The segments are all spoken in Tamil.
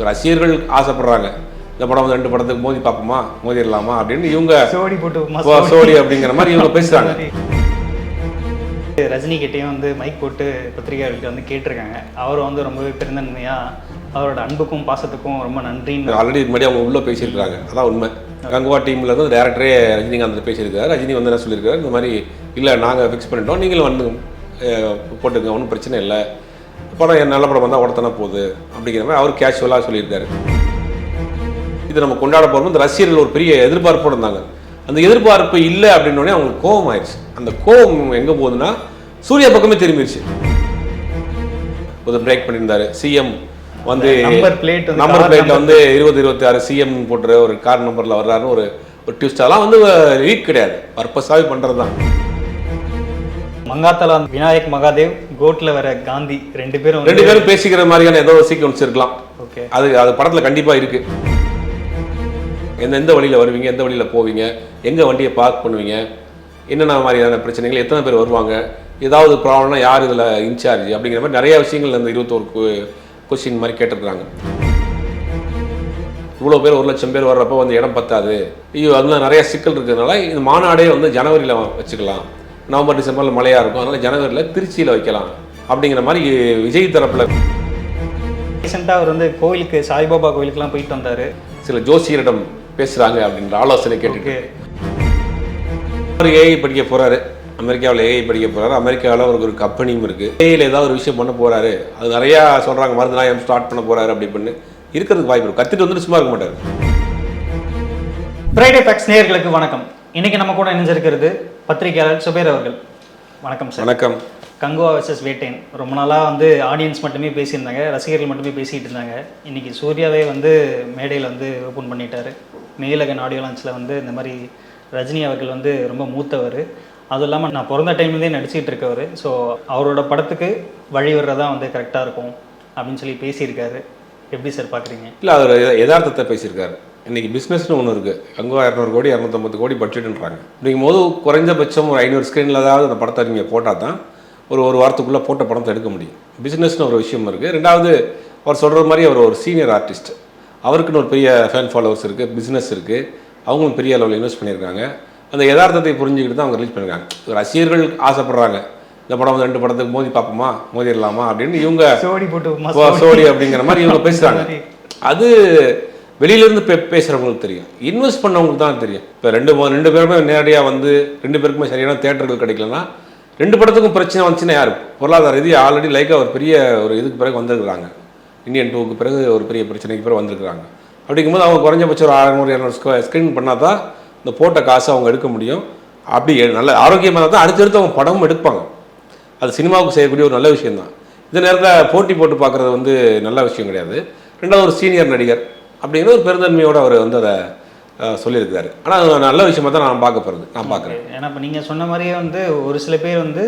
ரசிகர்கள் ஆசைப்படுறாங்க இந்த படம் வந்து 2 படத்துக்கு மோதி பார்ப்போமா மோதிடலாமா அப்படின்னு இவங்க சோடி அப்படிங்கிற மாதிரி இவங்க பேசுறாங்க. ரஜினி கிட்டேயும் வந்து மைக் போட்டு பத்திரிகையாளர்கிட்ட வந்து கேட்டிருக்காங்க. அவரும் வந்து ரொம்பவே பெருந்தன்மையா அவரோட அன்புக்கும் பாசத்துக்கும் ரொம்ப நன்றின்னு ஆல்ரெடி இது மாதிரி அவங்க உள்ள பேசியிருக்காங்க. அதான் உண்மை. கங்குவா டீம்ல இருந்து டேரக்டரே ரஜினிகாந்த் பேசியிருக்காரு. ரஜினி வந்து என்ன சொல்லியிருக்காரு, இந்த மாதிரி இல்லை நாங்கள் ஃபிக்ஸ் பண்ணிட்டோம், நீங்களும் வந்து போட்டுங்க, ஒன்றும் பிரச்சனை இல்லை, படம் நல்ல படம் வந்தால் உடத்தானே போகுது அப்படிங்கிற மாதிரி அவர் கேஷுவலாக சொல்லியிருக்காரு. இது நம்ம கொண்டாட போகிறோம். இந்த ரசிகர்கள் ஒரு பெரிய எதிர்பார்ப்போடு இருந்தாங்க. அந்த எதிர்பார்ப்பு இல்லை அப்படின்னோடனே அவங்களுக்கு கோபம் ஆயிடுச்சு. அந்த கோபம் எங்கே போகுதுன்னா சூர்யா பக்கமே திரும்பிடுச்சு. ஒரு பிரேக் பண்ணியிருந்தாரு சிஎம் வந்து நம்பர் பிளேட்ல வந்து 2026 சிஎம் போட்டுற ஒரு கார் நம்பர்ல வர்றாருன்னு ஒரு ட்விஸ்ட். அதெல்லாம் வந்து லீக் கிடையாது, பர்பஸாகவே பண்றது தான். மங்காத்தலா விநாயக் மகாதேவ் கோட்ல வர காந்தி ரெண்டு பேரும் பேசிக்கிற மாதிரியான ஏதோ சீக்வன்ஸ் இருக்கலாம். அது படத்துல கண்டிப்பா இருக்கு. எந்த வழியில வருவீங்க, எந்த வழியில போவீங்க, எங்க வண்டியை பார்க் பண்ணுவீங்க, என்னென்ன மாதிரியான பிரச்சனைகள், எத்தனை பேர் வருவாங்க, ஏதாவது ப்ராப்ளம்னா யார் இதில் இன்சார்ஜ் அப்படிங்கிற மாதிரி நிறைய விஷயங்கள் அந்த 21 கொஸ்டின் மாதிரி கேட்டிருக்காங்க. இவ்வளோ பேர் 1,00,000 பேர் வர்றப்போ வந்து இடம் பத்தாது, அதெல்லாம் நிறைய சிக்கல் இருக்கிறதுனால இந்த மாநாடே வந்து ஜனவரியில் வச்சுக்கலாம், நவம்பர் டிசம்பரில் மழையாக இருக்கும், அதனால் ஜனவரியில் திருச்சியில் வைக்கலாம் அப்படிங்கிற மாதிரி விஜய் தரப்பில். ரீசெண்டாக அவர் வந்து கோயிலுக்கு சாய்பாபா கோயிலுக்குலாம் போயிட்டு வந்தார். சில ஜோசியரிடம் பேசுகிறாங்க அப்படின்ற ஆலோசனை கேட்டுருக்கு. அவர் ஏஐ படிக்க போகிறாரு, அமெரிக்காவில் ஏஐ படிக்க போகிறாரு. அமெரிக்காவில் அவருக்கு ஒரு கம்பெனியும் இருக்குது. ஏஐயில் ஏதாவது ஒரு விஷயம் பண்ண போகிறாரு, அது நிறையா சொல்கிறாங்க, மருந்துலாம் ஸ்டார்ட் பண்ண போகிறாரு அப்படி பண்ணி இருக்கிறதுக்கு வாய்ப்பு இருக்கும். கற்றுட்டு வந்துட்டு சும்மா இருக்க மாட்டார். ஃப்ரைடே ஃபேக்ட்ஸ் நேயர்களுக்கு வணக்கம். இன்னைக்கு நம்ம கூட இணைஞ்சிருக்கிறது பத்திரிகையாளர் சுபேர் அவர்கள். வணக்கம் சார். வணக்கம். கங்குவா வெர்சஸ் வேட்டையன் ரொம்ப நாளாக வந்து ஆடியன்ஸ் மட்டுமே பேசியிருந்தாங்க, ரசிகர்கள் மட்டுமே பேசிகிட்டு இருந்தாங்க. இன்றைக்கி சூர்யாவே வந்து மேடையில் வந்து ஓப்பன் பண்ணிட்டார். மேலகன் ஆடியோ லான்ச்சில் வந்து இந்த மாதிரி ரஜினி அவர்கள் வந்து ரொம்ப மூத்தவர், அதுவும் இல்லாமல் நான் பிறந்த டைம்லேருந்தே நடிச்சிட்டு இருக்கவர், ஸோ அவரோட படத்துக்கு வழி வர்றதான் வந்து கரெக்டாக இருக்கும் அப்படின்னு சொல்லி பேசியிருக்காரு. எப்படி சார் பார்க்குறீங்க? இல்லை, அவர் யதார்த்தத்தை பேசியிருக்காரு. இன்றைக்கி பிஸ்னஸ்னு ஒன்று இருக்குது. கங்குவா 200 கோடி 250 கோடி பட்ஜெட்டுன்றாங்க. அப்படிங்கும் போது குறைஞ்சபட்சம் ஒரு 500 ஸ்க்ரீனில் ஏதாவது அந்த படத்தை நீங்கள் போட்டால் தான் ஒரு வாரத்துக்குள்ளே போட்ட படத்தை எடுக்க முடியும். பிஸ்னஸ்னு ஒரு விஷயம் இருக்குது. ரெண்டாவது, அவர் சொல்கிற மாதிரி அவர் ஒரு சீனியர் ஆர்டிஸ்ட், அவருக்குன்னு ஒரு பெரிய ஃபேன் ஃபாலோவர்ஸ் இருக்குது, பிஸ்னஸ் இருக்குது, அவங்களும் பெரிய அளவில் இன்வெஸ்ட் பண்ணியிருக்காங்க. அந்த யதார்த்தத்தை புரிஞ்சுக்கிட்டு தான் அவங்க ரிலீஸ் பண்ணியிருக்காங்க. ரசிகர்கள் ஆசைப்படுறாங்க இந்த படம் வந்து 2 படத்துக்கு மோதி பார்ப்போமா மோதிடலாமா அப்படின்னு இவங்க சோடி அப்படிங்கிற மாதிரி இவங்க பேசுகிறாங்க. அது வெளியிலேருந்து பேசுகிறவங்களுக்கு தெரியும், இன்வெஸ்ட் பண்ணவங்களுக்கு தான் தெரியும். இப்போ ரெண்டு பேருமே நேரடியாக வந்து 2 பேருக்குமே சரியான தேட்டர்கள் கிடைக்கலன்னா 2 படத்துக்கும் பிரச்சனை வந்துச்சுன்னா யார்? பொருளாதார ரீதியாக ஆல்ரெடி லைக்காக ஒரு பெரிய ஒரு இதுக்கு பிறகு வந்திருக்கிறாங்க. இந்தியன் 2க்கு பிறகு ஒரு பெரிய பிரச்சனைக்கு பிறகு வந்திருக்கிறாங்க. அப்படிங்கும்போது அவங்க குறைஞ்சபட்சம் ஒரு 600-200 ஸ்க்ரீன் பண்ணால் தான் இந்த போட்ட காசை அவங்க எடுக்க முடியும். அப்படி நல்ல ஆரோக்கியமாக தான் அடுத்தடுத்து அவங்க படமும் எடுப்பாங்க. அது சினிமாவுக்கு செய்யக்கூடிய ஒரு நல்ல விஷயம்தான். இந்த நேரத்தில் போட்டி போட்டு பார்க்குறது வந்து நல்ல விஷயம் கிடையாது. ரெண்டாவது, ஒரு சீனியர் நடிகர் அப்படிங்கிற ஒரு பெருந்தன்மையோடு அவர் வந்து அதை சொல்லியிருக்காரு. ஆனால் அது நல்ல விஷயமா தான் நான் பார்க்குறேன். ஏன்னா இப்போ நீங்கள் சொன்ன மாதிரியே வந்து ஒரு சில பேர் வந்து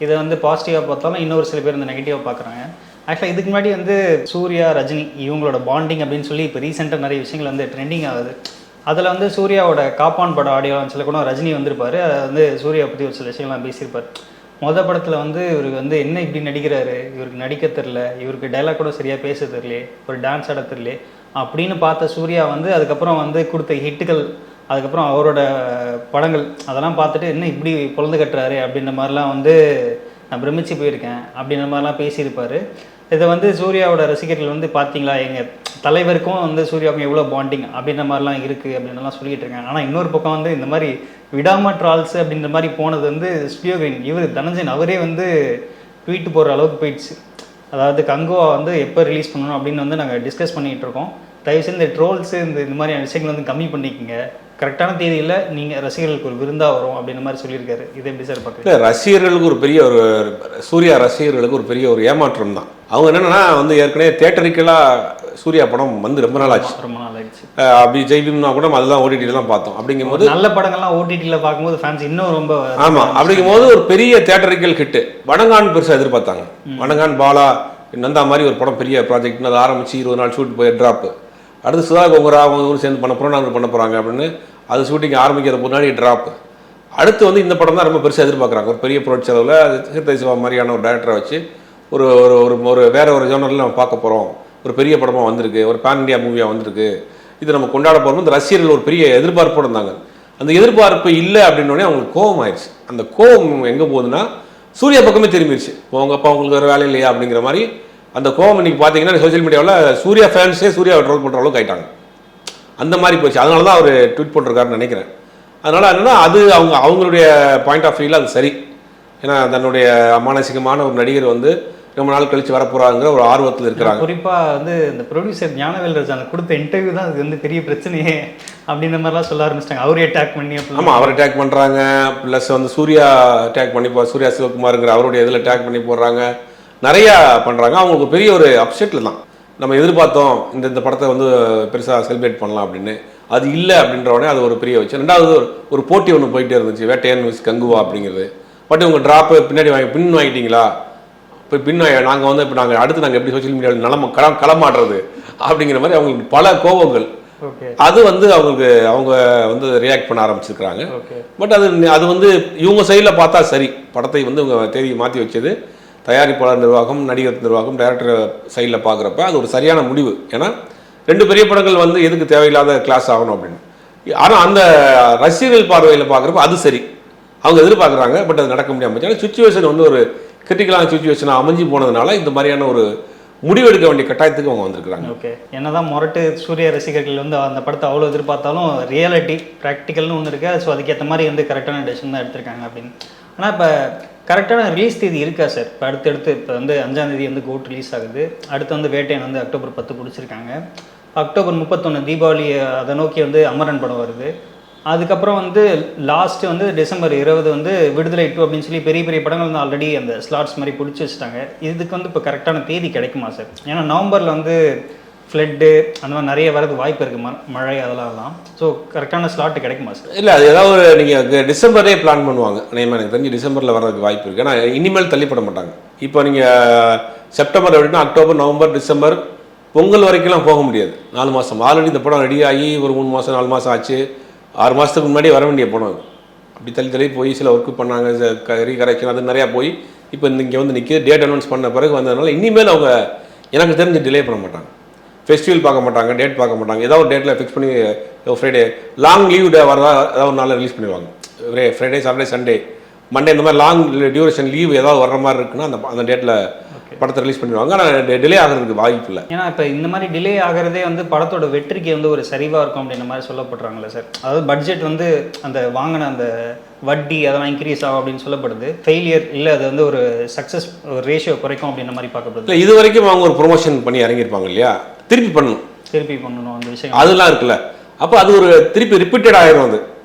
இதை வந்து பாசிட்டிவாக பார்த்தாலும் இன்னொரு சில பேர் வந்து நெகட்டிவாக பார்க்குறாங்க. ஆக்சுவலாக இதுக்கு முன்னாடி வந்து சூர்யா ரஜினி இவங்களோட பாண்டிங் அப்படின்னு சொல்லி இப்போ ரீசெண்டாக நிறைய விஷயங்கள் வந்து ட்ரெண்டிங் ஆகுது. அதில் வந்து சூர்யாவோட காப்பான் படம் ஆடியோ லான்ச்சில் கூட ரஜினி வந்திருப்பார். அதை வந்து சூர்யா பற்றி ஒரு சில விஷயங்கள்லாம் பேசியிருப்பார். மொதல் படத்தில் வந்து இவருக்கு வந்து என்ன இப்படி நடிக்கிறாரு, இவருக்கு நடிக்க தெரில, இவருக்கு டைலாக் கூட சரியாக பேச தெரில, ஒரு டான்ஸ் ஆட தெரில அப்படின்னு பார்த்த சூர்யா வந்து அதுக்கப்புறம் வந்து கொடுத்த ஹிட்டுகள், அதுக்கப்புறம் அவரோட படங்கள் அதெல்லாம் பார்த்துட்டு என்ன இப்படி பொழுது கட்டுறாரு அப்படின்ற மாதிரிலாம் வந்து நான் பிரமிச்சு போயிருக்கேன் அப்படின்ற மாதிரிலாம் பேசியிருப்பார். இதை வந்து சூர்யாவோட ரசிகர்கள் வந்து பார்த்தீங்களா, எங்கள் தலைவருக்கும் வந்து சூர்யாவுக்கும் எவ்வளோ பாண்டிங் அப்படின்ற மாதிரிலாம் இருக்குது அப்படின்லாம் சொல்லிகிட்டு இருக்காங்க. ஆனால் இன்னொரு பக்கம் வந்து இந்த மாதிரி விடாம ட்ரால்ஸ் அப்படின்ற மாதிரி போனது வந்து ஸ்டுடியோ கிரீன் இவர் தனஞ்சன் அவரே வந்து ட்வீட் போடுற அளவுக்கு போயிடுச்சு. அதாவது கங்குவா வந்து எப்போ ரிலீஸ் பண்ணணும் அப்படின்னு வந்து நாங்கள் டிஸ்கஸ் பண்ணிகிட்டு இருக்கோம், தயவுசெய்து இந்த ட்ரோல்ஸு இந்த மாதிரியான விஷயங்கள் வந்து கம்மி பண்ணிக்கோங்க, கரெக்டான தேதியில் நீங்கள் ரசிகர்களுக்கு ஒரு விருந்தாக வரும் அப்படின்ற மாதிரி சொல்லியிருக்காரு. இது எப்படி சார் பார்க்குறீங்க? ரசிகர்களுக்கு ஒரு பெரிய ஒரு சூர்யா ரசிகர்களுக்கு ஒரு பெரிய ஒரு ஏமாற்றம் தான். அவங்க என்னென்னா வந்து ஏற்கனவே தேட்டரிக்கலாக சூர்யா படம் வந்து ரொம்ப நாள் ஆச்சு. அப்படி ஜெய்பீம்னா கூட அதெல்லாம் ஓடிடியில் தான் பார்த்தோம். அப்படிங்கும்போது நல்ல படங்கள்லாம் ஓடிடியில் பார்க்கும்போது ஃபேன்ஸ் இன்னும் ரொம்ப ஆமாம். அப்படிங்கும்போது ஒரு பெரிய தேட்டரிக்கல் ஹிட்டு. வணங்கான் பெருசாக எதிர்பார்த்தாங்க. வணங்கான் பாலா நந்தா மாதிரி ஒரு படம் பெரிய ப்ராஜெக்ட்னு அதை ஆரம்பிச்சு 20 நாள் ஷூட் போய் ட்ராப்பு. அடுத்து சுதா கோங்கரா அவங்க சேர்ந்து பண்ண போகிறோம், நாங்கள் பண்ண போகிறாங்க அப்படின்னு அது ஷூட்டிங் ஆரம்பிக்கிற முன்னாடி ட்ராப்பு. அடுத்து வந்து இந்த படம் தான் ரொம்ப பெருசாக எதிர்பார்க்குறாங்க. ஒரு பெரிய பொருட் செலவில் சீர்தை சிவா மாதிரியான ஒரு டேரக்டரை வச்சு ஒரு ஒரு வேற ஒரு ஜோனரில் நம்ம பார்க்க போகிறோம், ஒரு பெரிய படமாக வந்திருக்கு, ஒரு பேன் இண்டியா மூவியாக வந்திருக்கு, இது நம்ம கொண்டாட போகிறோம். இந்த ரசிகர்கள் ஒரு பெரிய எதிர்பார்ப்போடு இருந்தாங்க. அந்த எதிர்பார்ப்பு இல்லை அப்படின்னோடனே அவங்களுக்கு கோபம் ஆயிடுச்சு. அந்த கோபம் எங்கே போகுதுன்னா சூர்யா பக்கமே திரும்பிடுச்சு. உங்க அப்பா உங்களுக்கு வேறு வேலை இல்லையா அப்படிங்கிற மாதிரி அந்த கோபம் இன்னைக்கு பார்த்தீங்கன்னா சோஷியல் மீடியாவில் சூர்யா ஃபேன்ஸே சூர்யாவை ட்ரோல் பண்ணுற அளவுக்கு ஆயிட்டாங்க. அந்த மாதிரி போச்சு. அதனால தான் அவர் ட்வீட் போட்டிருக்காருன்னு நினைக்கிறேன். அதனால் என்னென்னா அது அவங்களுடைய பாயிண்ட் ஆஃப் வியூவில் அது சரி. ஏன்னா தன்னுடைய மானசீகமான ஒரு நடிகர் வந்து ரொம்ப நாள் கழிச்சு வரப்போறாங்கிற ஒரு ஆர்வத்தில் இருக்கிறாங்க. குறிப்பாக வந்து இந்த ப்ரொடியூசர் ஞானவேல் ராஜா கொடுத்த இன்டர்வியூ தான் அது வந்து பெரிய பிரச்சனையே அப்படின்ற மாதிரிலாம் சொல்ல ஆரம்பிச்சிட்டாங்க. அவரே அட்டாக் பண்ணி ஆமாம், அவர் அட்டாக் பண்ணுறாங்க. ப்ளஸ் வந்து சூர்யா அட்டாக் பண்ணி சூர்யா சிவகுமாருங்கிற அவருடைய இதில் அட்டாக் பண்ணி போடுறாங்க, நிறையா பண்ணுறாங்க. அவங்களுக்கு பெரிய ஒரு அப்செட்டில் தான். நம்ம எதிர்பார்த்தோம் இந்த படத்தை வந்து பெருசாக செலிப்ரேட் பண்ணலாம் அப்படின்னு, அது இல்லை அப்படின்றவொடனே அது ஒரு பெரிய வச்சு. ரெண்டாவது ஒரு போட்டி ஒன்று போயிட்டே இருந்துச்சு, வேட்டையன் விஸ் கங்குவா அப்படிங்கிறது. பட் உங்கள் ட்ராப்பு பின்னாடி பின் வாங்கிட்டீங்களா, இப்போ பின் நாங்கள் வந்து இப்போ நாங்கள் அடுத்து நாங்கள் எப்படி சோஷியல் மீடியாவில் களமாடுறது அப்படிங்கிற மாதிரி அவங்களுக்கு பல கோபங்கள். அது வந்து அவங்க வந்து ரியாக்ட் பண்ண ஆரம்பிச்சிருக்கிறாங்க. பட் அது வந்து இவங்க சைடில் பார்த்தா சரி. படத்தை வந்து இவங்க தேதி மாற்றி வச்சது தயாரிப்பாளர் நிர்வாகம், நடிகர் நிர்வாகம், டைரக்டர் சைடில் பார்க்குறப்ப அது ஒரு சரியான முடிவு. ஏன்னா 2 பெரிய படங்கள் வந்து எதுக்கு தேவையில்லாத கிளாஸ் ஆகணும் அப்படின்னு. ஆனால் அந்த ரசிகர்கள் பார்வையில் பார்க்குறப்ப அது சரி, அவங்க எதிர்பார்க்குறாங்க. பட் அது நடக்க முடியாமல் போச்சு. ஆனால் சுச்சுவேஷன் வந்து ஒரு கிரிட்டிக்கலான சுச்சுவேஷனாக அமைஞ்சு போனதுனால இந்த மாதிரியான ஒரு முடிவெடுக்க வேண்டிய கட்டாயத்துக்கு அவங்க வந்திருக்கிறாங்க. ஓகே, என்னதான் முரட்டு சூர்யா ரசிகர்கள் வந்து அந்த படத்தை அவ்வளோ எதிர்பார்த்தாலும் ரியாலிட்டி ப்ராக்டிக்கல்னு ஒன்று இருக்கு. ஸோ அதுக்கேற்ற மாதிரி வந்து கரெக்டான டெசிஷன் தான் எடுத்திருக்காங்க அப்படின்னு. ஆனால் இப்போ கரெக்டான ரிலீஸ் தேதி இருக்கா சார்? இப்போ அடுத்தடுத்து இப்போ வந்து 5ஆம் தேதி வந்து கோட் ரிலீஸ் ஆகுது. அடுத்து வந்து வேட்டையன் வந்து அக்டோபர் 10 பிடிச்சிருக்காங்க. அக்டோபர் 31 தீபாவளி அதை நோக்கி வந்து அமரன் படம் வருது. அதுக்கப்புறம் வந்து லாஸ்ட் வந்து டிசம்பர் 20 வந்து விடுதலை 2 அப்படின்னு சொல்லி பெரிய பெரிய படங்கள் வந்து ஆல்ரெடி அந்த ஸ்லாட்ஸ் மாதிரி பிடிச்சி வச்சுட்டாங்க. இதுக்கு வந்து இப்போ கரெக்டான தேதி கிடைக்குமா சார்? ஏன்னா நவம்பரில் வந்து ஃப்ளட்டு அந்த மாதிரி நிறைய வரது வாய்ப்பு இருக்குது, மழை அதெல்லாம். ஸோ கரெக்டான ஸ்லாட்டு கிடைக்குமா சார்? இல்லை, அது ஏதாவது நீங்கள் டிசம்பரே பிளான் பண்ணுவாங்க. எனக்கு தெரிஞ்சு டிசம்பரில் வர்றதுக்கு வாய்ப்பு இருக்குது. ஏன்னா இனிமேல் தள்ளிப்பட மாட்டாங்க. இப்போ நீங்கள் செப்டம்பர் அப்படின்னா அக்டோபர், நவம்பர், டிசம்பர், பொங்கல் வரைக்கும்லாம் போக முடியாது. 4 மாதம் ஆல்ரெடி இந்த படம் ரெடி ஆகி ஒரு 3 மாதம் 4 மாதம் ஆச்சு. 6 மாதத்துக்கு முன்னாடி வர வேண்டிய படம் அப்படி தள்ளி போய் சில ஒர்க்கு பண்ணாங்க, ரீகரெக்ஷன் அது நிறையா போய் இப்போ இங்கே வந்து நிற்கிது. டேட் அனௌன்ஸ் பண்ண பிறகு வந்ததுனால இனிமேல் அவங்க எனக்கு தெரிஞ்சு டிலே பண்ண மாட்டாங்க. ஃபெஸ்டிவல் பார்க்க மாட்டாங்க, டேட் பார்க்க மாட்டாங்க. ஏதாவது ஒரு டேட்டில் ஃபிக்ஸ் பண்ணி ஃப்ரைடே லாங் லீவ் டே வரதா ஏதாவது ஒரு நாளில் ரிலீஸ் பண்ணிடுவாங்க. ஃப்ரைடே, சாட்டர்டே, சண்டே, மண்டே இந்த மாதிரி லாங் டியூரேஷன் லீவ் ஏதாவது வர்ற மாதிரி இருக்குன்னா அந்த டேட்டில் படத்தை ரிலீஸ் பண்ணிடுவாங்க. ஆனால் டிலே ஆகிறதுக்கு வாய்ப்பு இல்லை. ஏன்னா இப்போ இந்த மாதிரி டிலே ஆகிறதே வந்து படத்தோட வெற்றிக்கு வந்து ஒரு சரிவாக இருக்கும் அப்படின்ற மாதிரி சொல்லப்படுறாங்களே சார். அதாவது பட்ஜெட் வந்து அந்த வாங்கின அந்த வட்டி அதெல்லாம் இன்க்ரீஸ் ஆகும் அப்படின்னு சொல்லப்படுது. ஃபெயிலியர் இல்லை, அது வந்து ஒரு சக்ஸஸ் ரேஷியோ குறைக்கும் அப்படின்ற மாதிரி பார்க்கப்படுது. இல்லை, இது வரைக்கும் அவங்க ஒரு ப்ரொமோஷன் பண்ணி இறங்கியிருப்பாங்க இல்லையா, திருப்பி பண்ணணும் அந்த விஷயம் அதெல்லாம் இருக்குல்ல. அப்போ அது ஒரு திருப்பி ரிப்பீட்டட் ஆயிரும். அது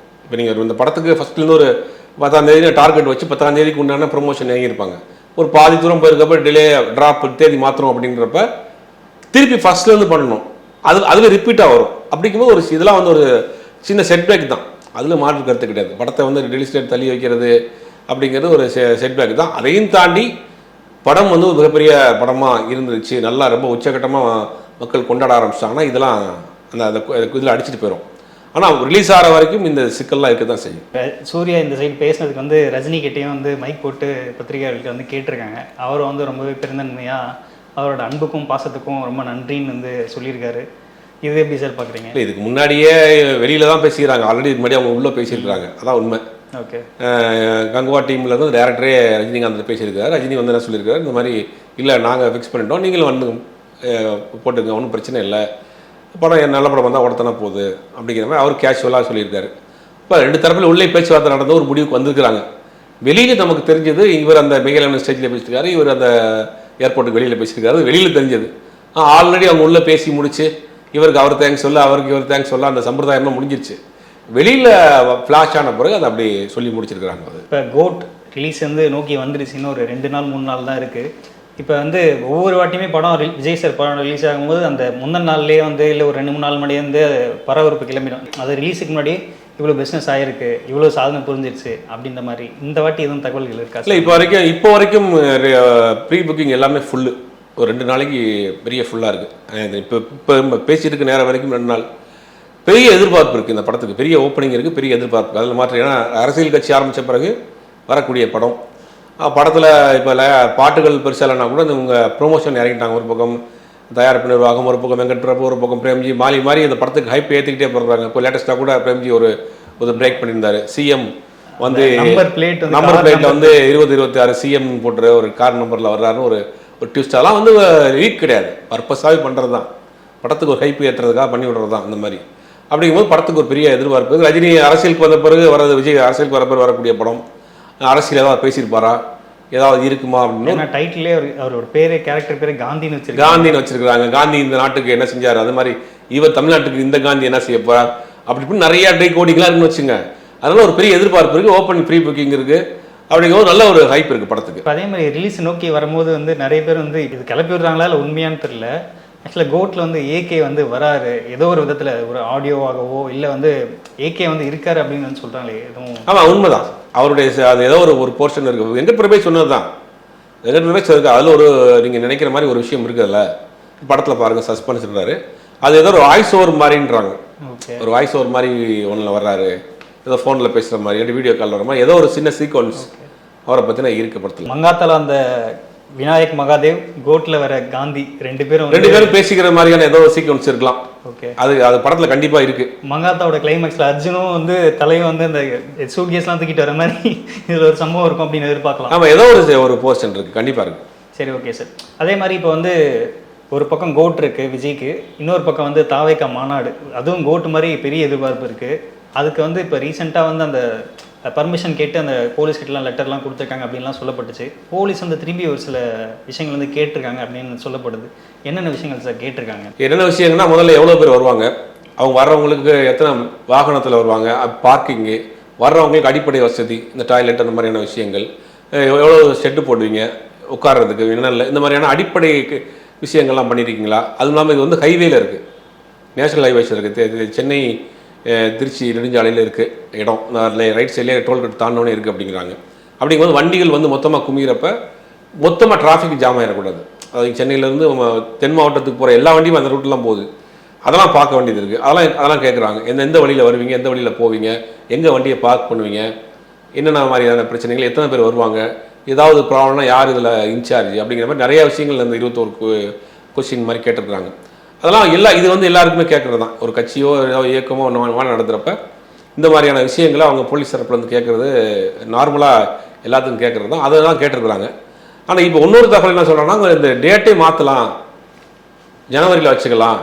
இப்போ நீங்கள் இந்த படத்துக்கு ஃபஸ்ட்லேருந்து ஒரு 10ஆம் தேதி டார்கெட் வச்சு 10ஆம் தேதிக்கு உண்டான ப்ரொமோஷன் இறங்கியிருப்பாங்க. ஒரு பாதி தூரம் போயிருக்கப்ப டிலே ட்ராப் தேதி மாத்திரம் அப்படின்றப்ப திருப்பி ஃபர்ஸ்ட்லேருந்து பண்ணணும். அதுவே ரிப்பீட்டாக வரும். அப்படிங்கும்போது இதெல்லாம் வந்து ஒரு சின்ன செட்பேக் தான். அதில் மாற்று கருத்து கிடையாது. படத்தை வந்து ரிலீஸ் டேட் தள்ளி வைக்கிறது அப்படிங்கிறது ஒரு செட்பேக் தான். அதையும் தாண்டி படம் வந்து ஒரு மிகப்பெரிய படமாக இருந்துச்சு, நல்லா ரொம்ப உச்சகட்டமாக மக்கள் கொண்டாட ஆரம்பிச்சிட்டாங்கன்னா இதெல்லாம் அந்த இதில் அடிச்சுட்டு போயிடும். ஆனால் ரிலீஸ் ஆகிற வரைக்கும் இந்த சிக்கல்லாம் இருக்க தான் செய்யும். சூர்யா இந்த சைடு பேசினதுக்கு வந்து ரஜினி கிட்டேயும் வந்து மைக் போட்டு பத்திரிகையாளர்களுக்கு வந்து கேட்டிருக்காங்க. அவரும் வந்து ரொம்பவே பெருந்தன்மையாக அவரோட அன்புக்கும் பாசத்துக்கும் ரொம்ப நன்றின்னு வந்து சொல்லியிருக்காரு. இது எப்படி சார் பார்க்குறீங்க? இல்லை, இதுக்கு முன்னாடியே வெளியில் தான் பேசிக்கிறாங்க. ஆல்ரெடி இதுக்கு முன்னாடி அவங்க உள்ளே பேசியிருக்கிறாங்க. அதான் உண்மை. ஓகே, கங்குவா டீமில் வந்து டேரக்டரே ரஜினிகாந்த் பேசியிருக்காரு. ரஜினி வந்து என்ன சொல்லியிருக்காரு, இந்த மாதிரி இல்லை நாங்கள் ஃபிக்ஸ் பண்ணிட்டோம், நீங்களும் வந்து போட்டுங்க, ஒன்றும் பிரச்சனை இல்லை, படம் நல்ல படம் வந்தால் உடத்தானே போகுது அப்படிங்கிற மாதிரி அவர் கேஷுவலாக சொல்லியிருக்காரு. இப்போ 2 தரப்பில் உள்ளே பேச்சுவார்த்தை நடந்த ஒரு முடிவுக்கு வந்திருக்கிறாங்க. வெளியில் நமக்கு தெரிஞ்சது இவர் அந்த மெகேலன் ஸ்டேஜில் பேசியிருக்காரு, இவர் அந்த ஏர்போர்ட்டுக்கு வெளியில் பேசியிருக்காரு. வெளியில் தெரிஞ்சது ஆல்ரெடி அவங்க உள்ளே பேசி முடிச்சு இவருக்கு அவர் தேங்க்ஸ் சொல்ல, அவருக்கு இவர் தேங்க்ஸ் சொல்ல, அந்த சம்பிரதாயம்லாம் முடிஞ்சிருச்சு. வெளியில் ஃப்ளாஷ் ஆன பிறகு அதை அப்படி சொல்லி முடிச்சிருக்கிறாங்க. அது இப்போ கோட் ரிலீஸ் வந்து நோக்கி வந்துருச்சு. இன்னும் ஒரு 2 நாள் 3 நாள் தான் இருக்குது. இப்போ வந்து ஒவ்வொரு வாட்டியுமே படம் விஜய் சார் படம் ரிலீஸ் ஆகும்போது அந்த முந்தின நாள்லேயே வந்து இல்லை ஒரு 2-3 நாள் முன்னாடியே வந்து பரபரப்பு கிளம்பிடும். அது ரிலீஸுக்கு முன்னாடி இவ்வளோ பிஸ்னஸ் ஆகிருக்கு, இவ்வளோ சாதனை புரிஞ்சிருச்சு அப்படின்ற மாதிரி இந்த வாட்டி எதுவும் தகவல்கள் இருக்கா? இல்லை, இப்போ வரைக்கும் ப்ரீ புக்கிங் எல்லாமே ஃபுல்லு. ஒரு 2 நாளைக்கு பெரிய ஃபுல்லாக இருக்குது. இப்போ பேசிட்டு இருக்க நேரம் வரைக்கும் 2 நாள் பெரிய எதிர்பார்ப்பு இருக்குது. இந்த படத்துக்கு பெரிய ஓப்பனிங் இருக்குது, பெரிய எதிர்பார்ப்பு. அதில் மாற்றம். ஏன்னா அரசியல் கட்சி ஆரம்பித்த பிறகு வரக்கூடிய படம். படத்தில் இப்போ பாட்டுகள் பெருசாக இல்லைனா கூட இவங்க ப்ரொமோஷன் இறங்கிட்டாங்க. ஒரு பக்கம் தயாரிப்பு நிர்வாகம் ஒரு பக்கம், வெங்கட் பிரபு ஒரு பக்கம், பிரேம்ஜி மாறி மாறி அந்த படத்துக்கு ஹைப் ஏற்றிக்கிட்டே போடுறாங்க. இப்போ லேட்டஸ்ட்டாக கூட பிரேம்ஜி ஒரு பிரேக் பண்ணியிருந்தாரு. சிஎம் வந்து நம்பர் பிளேட்டில் வந்து 2026 சிஎம் போட்டுற ஒரு கார் நம்பரில் வர்றாருன்னு ஒரு ட்விஸ்ட். அதெல்லாம் வந்து லீக் கிடையாது, பர்பஸாகவே பண்ணுறது தான், படத்துக்கு ஒரு ஹைப் ஏற்றுறதுக்காக பண்ணி விடுறது தான் இந்த மாதிரி. அப்படிங்கும்போது படத்துக்கு ஒரு பெரிய எதிர்பார்ப்பு. ரஜினி அரசியலுக்கு வந்த பிறகு வர்றது, விஜய் அரசியலுக்கு வர பிறகு வரக்கூடிய படம், அரசியல் ஏதாவது பேசியிருப்பாரா, ஏதாவது இருக்குமா அப்படின்னு. டைட்டிலே அவரோட பேரே, கேரக்டர் பேரே காந்தின்னு வச்சிருக்காங்க. காந்தி இந்த நாட்டுக்கு என்ன செஞ்சார், அது மாதிரி இவர் தமிழ்நாட்டுக்கு இந்த காந்தி என்ன செய்ய போறார், அப்படி இப்படி நிறைய டை கோடிங்களாம் இருக்குன்னு வச்சுங்க. அதனால ஒரு பெரிய எதிர்பார்ப்பு இருக்கு, ஓப்பன் ப்ரீ புக்கிங் இருக்கு, அப்படிங்கிறது நல்ல ஒரு ஹைப் இருக்கு படத்துக்கு. அதே மாதிரி ரிலீஸ் நோக்கி வரும்போது வந்து நிறைய பேர் வந்து இது கிளப்பி விடுறாங்களா இல்லை உண்மையானு தெரியல. ஆக்சுவலாக கோட்டில் வந்து ஏகே வந்து வராரு, ஏதோ ஒரு விதத்தில் ஒரு ஆடியோவாகவோ இல்லை வந்து ஏகே வந்து இருக்காரு அப்படின்னு வந்து சொல்கிறாங்களே எதுவும். ஆமாம், உண்மைதான். அவருடைய அது ஏதோ ஒரு போர்ஷன் இருக்குது. வெங்கட் பிரபேஷ் சொன்னது தான், வெங்கட் பிரபேஷ் இருக்குது. அதில் ஒரு நீங்கள் நினைக்கிற மாதிரி ஒரு விஷயம் இருக்குதுல்ல, படத்தில் பாருங்கள், சஸ்பென்ஸ் இருந்தாரு. அது ஏதோ ஒரு வாய்ஸ் ஓவர் மாதிரின்றாங்க. ஒரு வாய்ஸ் ஓவர் மாதிரி ஒன்றில் வர்றாரு, ஏதோ ஃபோனில் பேசுகிற மாதிரி, வீடியோ கால் வர மாதிரி ஏதோ ஒரு சின்ன சீக்வன்ஸ் அவரை பற்றின இருக்க படத்தில். மங்காத்தால அந்த விநாயக் மகாதேவ், கோட்ல வர காந்தி ரெண்டு பேரும் பேசிக்கிற மாதிரியான ஏதோ சீக்வன்ஸ் இருக்கலாம். ஓகே, அது படத்துல கண்டிப்பா இருக்கு. மங்காத்தாவோட கிளைமேக்ஸ்ல அர்ஜுனும் வந்து தலையும் வந்து இந்த சூட்கேஸ்லாம் தூக்கிட்டு வர மாதிரி இதுல ஒரு சம்பவம் இருக்கும் அப்படின்னு எதிர்பார்க்கலாம். ஆமா, ஏதோ ஒரு போர்ஷன் இருக்கு, கண்டிப்பா இருக்கு. சரி, ஓகே சார். அதே மாதிரி இப்போ வந்து ஒரு பக்கம் கோட் இருக்கு விஜய்க்கு, இன்னொரு பக்கம் வந்து தாவேகா மாநாடு, அதுவும் கோட் மாதிரி பெரிய எதிர்பார்ப்பு இருக்கு. அதுக்கு வந்து இப்போ ரீசெண்டாக வந்து அந்த பர்மிஷன் கேட்டு அந்த போலீஸ் கிட்டலாம் லெட்டர்லாம் கொடுத்துருக்காங்க அப்படின்லாம் சொல்லப்பட்டுச்சு. போலீஸ் வந்து திரும்பி ஒரு சில விஷயங்கள் வந்து கேட்டிருக்காங்க அப்படின்னு சொல்லப்படுது. என்னென்ன விஷயங்கள் சார் கேட்டிருக்காங்க? என்னென்ன விஷயங்கள்னா, முதல்ல எவ்வளோ பேர் வருவாங்க, அவங்க வர்றவங்களுக்கு எத்தனை வாகனத்தில் வருவாங்க, பார்க்கிங்கு, வர்றவங்களுக்கு அடிப்படை வசதி, இந்த டாய்லெட், அந்த மாதிரியான விஷயங்கள், எவ்வளோ ஷெட்டு போடுவீங்க உட்கார்றதுக்கு, என்னென்ன இந்த மாதிரியான அடிப்படை விஷயங்கள்லாம் பண்ணியிருக்கீங்களா. அதுவும் இல்லாமல் இது வந்து ஹைவேல இருக்குது, நேஷனல் ஹைவேஸ் இருக்குது, சென்னை திருச்சி நெடுஞ்சாலையில் இருக்குது இடம், ரைட் சைட்லேயே டோல்கேட் தாண்டோன்னே இருக்குது அப்படிங்கிறாங்க. அப்படிங்கும்போது வண்டிகள் வந்து மொத்தமாக குமிகிறப்ப மொத்தமாக டிராஃபிக் ஜாம் ஆகிடக்கூடாது. அது சென்னையிலேருந்து தென் மாவட்டத்துக்கு போகிற எல்லா வண்டியும் அந்த ரூட்லாம் போகுது, அதெல்லாம் பார்க்க வேண்டியது இருக்குது. அதெல்லாம் கேட்குறாங்க. எந்த வழியில் வருவீங்க, எந்த வழியில் போவீங்க, எங்கே வண்டியை பார்க் பண்ணுவீங்க, என்னென்ன மாதிரியான பிரச்சனைகள், எத்தனை பேர் வருவாங்க, ஏதாவது ப்ராப்ளம்னா யார் இதில் இன்சார்ஜ், அப்படிங்கிற மாதிரி நிறைய விஷயங்கள் அந்த 21 கொஸ்டின் மாதிரி கேட்டிருக்கிறாங்க. அதெல்லாம் இது வந்து எல்லாருக்குமே கேட்குறது தான். ஒரு கட்சியோ ஏதோ இயக்கமோ நடத்துகிறப்ப இந்த மாதிரியான விஷயங்களை அவங்க போலீஸ் தரப்புலேருந்து கேட்குறது நார்மலாக எல்லாத்துக்கும் கேட்குறது தான். அதை தான் கேட்டிருக்கிறாங்க. ஆனால் இப்போ இன்னொரு தகவல் என்ன சொல்கிறாங்கன்னா, இந்த டேட்டே மாற்றலாம், ஜனவரியில் வச்சுக்கலாம்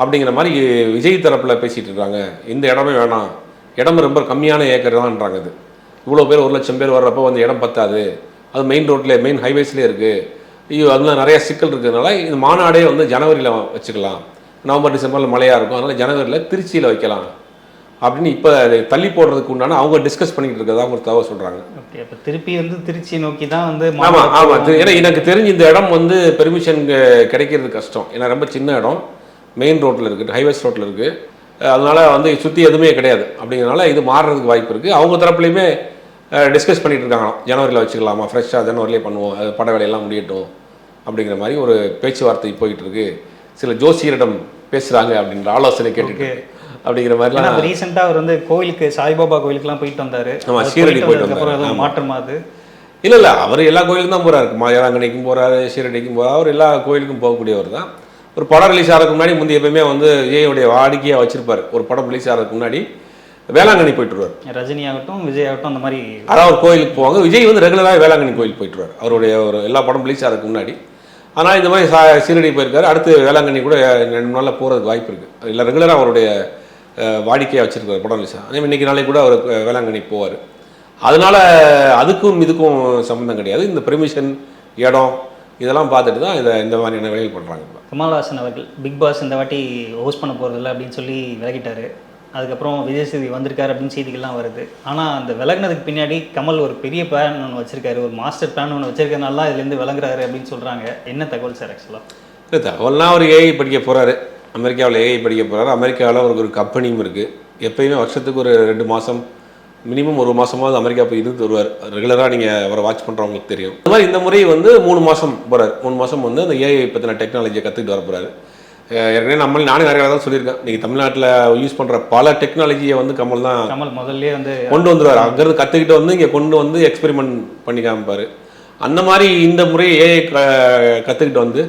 அப்படிங்கிற மாதிரி விஜய் தரப்பில் பேசிகிட்டு இருக்காங்க. இந்த இடமே வேணாம், இடம் ரொம்ப கம்மியான ஏக்கர் தான்ன்றாங்க. இது இவ்வளோ பேர் 1,00,000 பேர் வர்றப்போ வந்து இடம் பத்தாது, அது மெயின் ரோட்லேயே மெயின் ஹைவேஸ்லேயே இருக்குது, அதெல்லாம் நிறைய சிக்கல் இருக்கிறதுனால இந்த மாநாடே வந்து ஜனவரியில் வச்சுக்கலாம், நவம்பர் டிசம்பரில் மழையாக இருக்கும், அதனால் ஜனவரியில் திருச்சியில் வைக்கலாம் அப்படின்னு இப்போ அதை தள்ளி போடுறதுக்கு உண்டான அவங்க டிஸ்கஸ் பண்ணிக்கிட்டு இருக்கிறதா ஒரு தகவல் சொல்கிறாங்க. ஓகே, இப்போ திருப்பி வந்து திருச்சி நோக்கி தான் வந்து. ஆமாம், ஏன்னா எனக்கு தெரிஞ்சு இந்த இடம் வந்து பெர்மிஷன் கிடைக்கிறது கஷ்டம். ஏன்னா ரொம்ப சின்ன இடம், மெயின் ரோட்டில் இருக்குது, ஹைவேஸ் ரோட்டில் இருக்குது, அதனால் வந்து சுற்றி எதுவுமே கிடையாது. அப்படிங்கிறனால இது மாறுறதுக்கு வாய்ப்பு இருக்குது. அவங்க தரப்புலையுமே டிஸ்கஸ் பண்ணிகிட்டு இருக்காங்களாம், ஜனவரியில் வச்சுக்கலாமா, ஃப்ரெஷ்ஷாக ஜனவரியிலே பண்ணுவோம், அது பட வேலையெல்லாம் முடியட்டும் அப்படிங்கிற மாதிரி ஒரு பேச்சுவார்த்தை போயிட்டு இருக்கு. சில ஜோசியரிடம் பேசுகிறாங்க அப்படின்ற ஆலோசனை கேட்டுட்டு அப்படிங்கிற மாதிரிலாம். ரீசெண்டாக அவர் வந்து கோயிலுக்கு, சாய்பாபா கோயிலுக்குலாம் போயிட்டு வந்தார். ஆமாம், ஷீரடி போயிட்டு வந்தார். மாற்றமா அது இல்லை, அவர் எல்லா கோயிலுக்கும் தான் போகிறாரு, வேளாங்கண்ணிக்கும் போகிறாரு, ஷீரடிக்கும் போகிறார், அவர் எல்லா கோயிலுக்கும் போகக்கூடியவர் தான். ஒரு படம் ரிலீஸ் ஆகிறதுக்கு முன்னாடி முந்தைய எப்பவுமே வந்து விஜயோடைய வாடிக்கையாக வச்சிருப்பார், ஒரு படம் ரிலீஸ் ஆகிறதுக்கு முன்னாடி வேளாங்கண்ணி போயிட்டுருவார். ரஜினி ஆகட்டும், விஜய் ஆகட்டும், அந்த மாதிரி அதாவது ஒரு கோயிலுக்கு போவாங்க. விஜய் வந்து ரெகுலராக வேளாங்கண்ணி கோயிலுக்கு போயிட்டுருவார், அவருடைய ஒரு எல்லா படம் ரிலீஸ் ஆகிறதுக்கு முன்னாடி. ஆனால் இந்த மாதிரி சீரடி போயிருக்காரு, அடுத்து வேளாங்கண்ணி கூட 2 நாளில் போகிறதுக்கு வாய்ப்பு இருக்குது. இல்லை, ரெகுலராக அவருடைய வாடிக்கையாக வச்சுருக்காரு படம் ரிலீஸ். அதே மாதிரி இன்றைக்கி நாளைக்கு கூட அவர் வேளாங்கண்ணி போவார். அதனால் அதுக்கும் இதுக்கும் சம்மந்தம் கிடையாது. இந்த பெர்மிஷன், இடம், இதெல்லாம் பார்த்துட்டு தான் இந்த மாதிரியான வேலைகள் பண்ணுறாங்க. கமல்ஹாசன் அவர்கள் பிக் பாஸ் இந்த வாட்டி ஹோஸ்ட் பண்ண போகிறதில்ல அப்படின்னு சொல்லி விலகிட்டார். அதுக்கப்புறம் விஜய் சேதுபதி வந்திருக்காரு அப்படின்னு செய்திகள்லாம் வருது. ஆனால் அந்த விலகினதுக்கு பின்னாடி கமல் ஒரு பெரிய பிளான் ஒன்று வச்சிருக்காரு, ஒரு மாஸ்டர் பிளான் ஒன்று வச்சிருக்கனால தான் இதுலேருந்து விளங்குறாரு அப்படின்னு சொல்கிறாங்க. என்ன தகவல் சார்? ஆக்சுவலாக இல்லை, தகவல்னால் அவர் ஏஐ படிக்க போகிறாரு, அமெரிக்காவில் ஏஐ படிக்க போகிறாரு. அமெரிக்காவில் அவருக்கு ஒரு கம்பெனியும் இருக்குது. எப்பயுமே வருஷத்துக்கு ஒரு 2 மாதம் மினிமம் 1 மாதமாவது அமெரிக்கா போய் இருந்து வருவார். ரெகுலராக நீங்கள் அவரை வாட்ச் பண்ணுறவங்களுக்கு தெரியும். அது மாதிரி இந்த முறை வந்து 3 மாதம் போகிறார். 3 மாதம் வந்து அந்த ஏஐ பற்றின டெக்னாலஜியை கற்றுக்கிட்டு வர போகிறாரு. ஏற்கனவே நானே நிறைய தான் சொல்லியிருக்கேன், நீங்கள் தமிழ்நாட்டில் யூஸ் பண்ணுற பல டெக்னாலஜியை வந்து கமல் முதல்ல வந்து கொண்டு வந்துடுவார். அங்கேருந்து கற்றுக்கிட்டு வந்து இங்கே கொண்டு வந்து எக்ஸ்பெரிமெண்ட் பண்ணி காமிப்பார். அந்த மாதிரி இந்த முறை ஏஐ கற்றுக்கிட்டு வந்து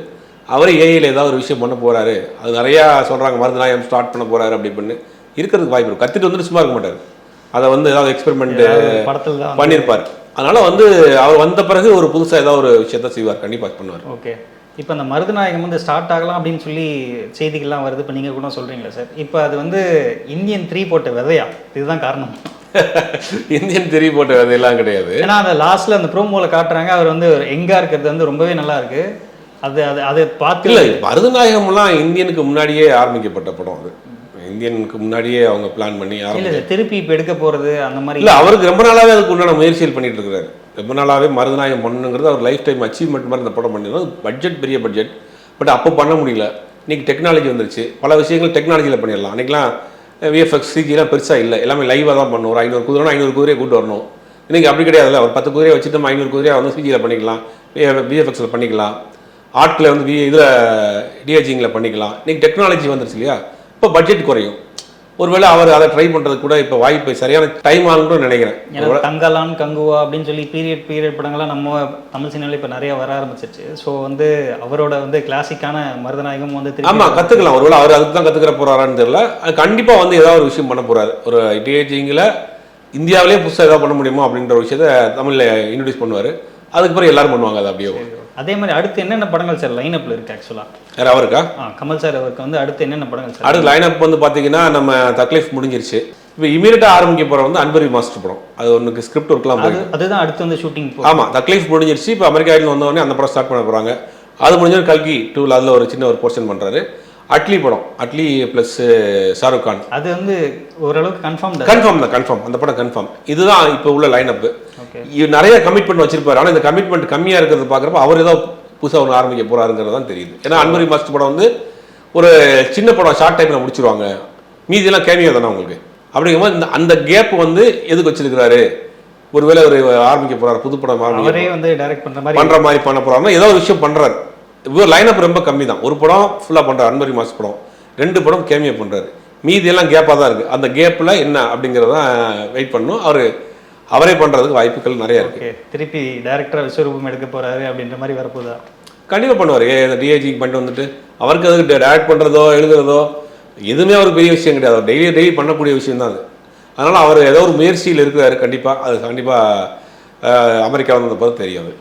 அவரே ஏஐயில் ஏதாவது ஒரு விஷயம் பண்ண போகிறாரு, அது நிறையா சொல்கிறாங்க, மருந்துநாயம் ஸ்டார்ட் பண்ண போகிறாரு அப்படி பண்ணு இருக்கிறதுக்கு வாய்ப்பு இருக்கும். கற்றுட்டு வந்துட்டு சும்மா இருக்க மாட்டார், அதை வந்து ஏதாவது எக்ஸ்பெரிமெண்ட் படத்தில் தான் பண்ணியிருப்பார். அதனால் வந்து அவர் வந்த பிறகு ஒரு புதுசாக ஏதாவது ஒரு விஷயத்த செய்வார், கண்டிப்பாக பண்ணுவார். ஓகே. இப்போ அந்த மருதுநாயகம் வந்து ஸ்டார்ட் ஆகலாம் அப்படின்னு சொல்லி செய்திகள்லாம் வருது, இப்போ நீங்கள் கூட சொல்கிறீங்களா சார்? இப்போ அது வந்து இந்தியன் 3 போட்ட விதையா? இதுதான் காரணம். இந்தியன் 3 போட்ட விதையெல்லாம் கிடையாது. ஏன்னா அந்த லாஸ்ட்டில் அந்த ப்ரோமோவில் காட்டுறாங்க, அவர் வந்து எங்காக இருக்கிறது வந்து ரொம்பவே நல்லா இருக்கு. அது அது அதை பார்த்து இல்லை, மருதுநாயகம்லாம் இந்தியனுக்கு முன்னாடியே ஆரம்பிக்கப்பட்ட படம். அது இந்தியனுக்கு முன்னாடியே அவங்க பிளான் பண்ணி இல்லை திருப்பி இப்போ எடுக்க போகிறது அந்த மாதிரி இல்லை. அவருக்கு ரொம்ப நாளாகவே அதுக்கு உண்டான முயற்சிகள் பண்ணிட்டு இருக்கிறாரு. ரொம்ப நாளாகவே மருதுநாயகம் பண்ணணுங்கிறது அவர் லைஃப் டைம் அச்சீவ்மெண்ட் மாதிரி இந்த படம் பண்ணிருந்தோம். பட்ஜெட் பெரிய பட்ஜெட், பட் அப்போ பண்ண முடியல. இன்றைக்கி டெக்னாலஜி வந்துருச்சு, பல விஷயங்கள் டெக்னாலஜியில் பண்ணிடலாம். அன்றைக்கெலாம் விஎஃப்எக்ஸ் சிஜிலாம் பெருசாக இல்லை, எல்லாமே லைவாக தான் பண்ணுவோம். ஒரு 500 குதிரைனா 500 குதிரையை கூட்டு வரணும். இன்றைக்கி அப்படி கிடையாதுல்ல, ஒரு 10 குதிரையை வச்சுட்டு 500 குதிரையாக வந்து சிஜியில் பண்ணிக்கலாம், விஎஃப்எக்ஸில் பண்ணிக்கலாம், ஆர்ட்டில் வந்து இதில் டிஏஜிங்கில் பண்ணிக்கலாம். இன்றைக்கி டெக்னாலஜி வந்துருச்சு இல்லையா, இப்போ பட்ஜெட் குறையும். ஒருவேளை அவர் அதை ட்ரை பண்ணுறதுக்கு கூட இப்போ வாய்ப்பு சரியான டைம் ஆகும்னு நினைக்கிறேன். ஏன்னா தங்கலான் கங்குவா அப்படின்னு சொல்லி பீரியட் படங்கள்லாம் நம்ம தமிழ் சினிமாவில் இப்போ நிறைய வர ஆரம்பிச்சிருச்சு. ஸோ வந்து அவரோட வந்து கிளாசிக்கான மருதநாயகம் வந்து ஆமாம் கற்றுக்கலாம். ஒருவேளை அவர் அதுக்கு தான் கற்றுக்கிற போகிறாரான்னு தெரியல. கண்டிப்பாக வந்து ஏதாவது ஒரு விஷயம் பண்ண போகிறாரு. ஒரு டிஏஜிங்கில் இந்தியாவிலே புதுசாக ஏதாவது பண்ண முடியுமா அப்படின்ற ஒரு விஷயத்தை தமிழில் இன்ட்ரடியூஸ் பண்ணுவார். அதுக்கு பிறகு எல்லாரும் பண்ணுவாங்க அது அப்படியே. அதே மாதிரி அடுத்து என்னென்ன படங்கள் சார் லைனப்பில் இருக்குது ஆக்சுவலாக? வேறு அவருக்கா? கமல் சார் அவருக்கு வந்து அடுத்து என்னென்ன படங்கள் சார்? அடுத்து லைனப் வந்து பார்த்தீங்கன்னா நம்ம தக்லீஃப் முடிஞ்சிருச்சு. இப்போ இமீடியட்டாக ஆரம்பிக்க போகிற வந்து அன்பரி மாஸ்டர் படம். அது ஒன்றுக்கு ஸ்கிரிப்ட் ஒர்க்லாம் அதுதான் அடுத்து வந்து ஷூட்டிங். ஆமாம், தக்லீஃப் முடிஞ்சிருச்சு. இப்போ அமெரிக்காவில் வந்தவொடனே அந்த படம் ஸ்டார்ட் பண்ண போகிறாங்க. அது முடிஞ்சவொடனே கல்கி 2 அதில் ஒரு சின்ன ஒரு போர்ஷன் பண்ணுறாரு. அட்லி படம், அட்லி ப்ளஸ் ஷாருக் கான். அது வந்து ஓரளவுக்கு கன்ஃபார்ம் தான், கன்ஃபார்ம். அந்த படம் கன்ஃபார்ம். இதுதான் இப்போ உள்ள லைனப்பு. நிறைய கமிட்மெண்ட் வச்சிருப்பாரு. ஆனால் இந்த கமிட்மெண்ட் கம்மியாக இருக்கிறது பார்க்குறப்ப அவர் ஏதோ புதுசாக ஒன்று ஆரம்பிக்க போகிறாருங்கிறது தான் தெரியுது. ஏன்னா அன்பரி மாஸ்டர் படம் வந்து ஒரு சின்ன படம், ஷார்ட் டைமில் முடிச்சிருவாங்க, மீதியெல்லாம் கேமியோ தானே உங்களுக்கு. அப்படிங்கும்போது அந்த கேப் வந்து எதுக்கு வச்சிருக்கிறாரு? ஒருவேளை ஒரு ஆரம்பிக்க போகிறார், புது படம் அவரே வந்து டைரக்ட் பண்ணுற மாதிரி பண்ண போகிறாருன்னா ஏதோ ஒரு விஷயம் பண்ணுறாரு. இவர் லைனப் ரொம்ப கம்மி தான். ஒரு படம் ஃபுல்லாக பண்ணுறாரு அன்பரி மாஸ்டர் படம், 2 படம் கேமியோ பண்ணுறாரு, மீதியெல்லாம் கேப்பாக தான் இருக்குது. அந்த கேப்பில் என்ன அப்படிங்கிறதான் வெயிட் பண்ணணும். அவரே பண்ணுறதுக்கு வாய்ப்புகள் நிறையா இருக்குது. திருப்பி டைரக்டராக விஸ்வரூபம் எடுக்க போகிறாரு அப்படின்ற மாதிரி வரப்போதா? கண்டிப்பாக பண்ணுவார். இந்த டிஏஜி பண்ணிட்டு வந்துட்டு அவருக்கு அதுக்கு டைரக்ட் பண்ணுறதோ எழுதுறதோ எதுவுமே அவருக்கு பெரிய விஷயம் கிடையாது. அவர் டெய்லி பண்ணக்கூடிய விஷயம் தான் அது. அதனால் அவர் ஏதோ ஒரு முயற்சியில் இருக்கிறாரு. கண்டிப்பாக அது கண்டிப்பாக அமெரிக்காவில் வந்த பிறகு தெரியும் அது.